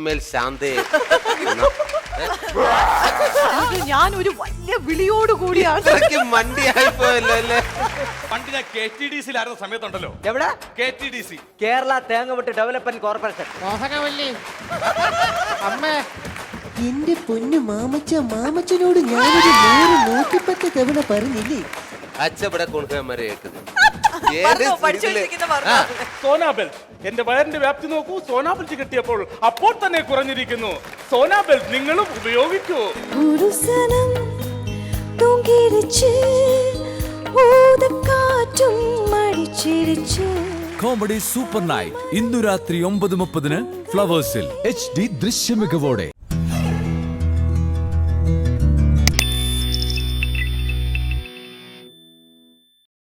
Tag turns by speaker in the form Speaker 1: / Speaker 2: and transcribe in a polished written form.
Speaker 1: മേൽ ശാന്തേ.
Speaker 2: ഞാൻ ഒരു വലിയ വിളിയോട് കൂടിയാണ്
Speaker 1: ഇത്രയ്ക്ക് മണ്ടിയായി പോയല്ലോ അല്ലേ?
Speaker 3: പണ്ട് ഞാൻ KTDC-യിലായിരുന്ന സമയത്തുണ്ടല്ലോ.
Speaker 4: എവിടെ?
Speaker 3: KTDC,
Speaker 4: കേരള തേങ്ങവെട്ട് ഡെവലപ്മെന്റ് കോർപ്പറേഷൻ.
Speaker 5: മോഹനവല്ലി അമ്മേ, എന്റെ പൊന്നു മാമച്ചനോട് ഞാനൊരു 110 തവണ പറഞ്ഞില്ലേ?
Speaker 1: അച്ഛവിടെ കൊണ്ടുപോയമാരെ കേൾക്കുന്നത്.
Speaker 3: സോനാബെൽ, എന്റെ വയറിന്റെ വ്യാപ്തി നോക്കൂ. സോനാബെൽ കിട്ടിയപ്പോൾ അപ്പോൾ തന്നെ കുറഞ്ഞിരിക്കുന്നു. സോനാബെൽ നിങ്ങളും ഉപയോഗിക്കൂ.
Speaker 6: ഒരു സനം തൂങ്ങിരിച്ച് ഊതക്കാറ്റും മടിച്ചിരിച്ച്.
Speaker 7: കോമഡി സൂപ്പർ നൈറ്റ് ഇന്നു രാത്രി 9:30 ഫ്ലവേഴ്സിൽ HD ദൃശ്യമികവോടെ.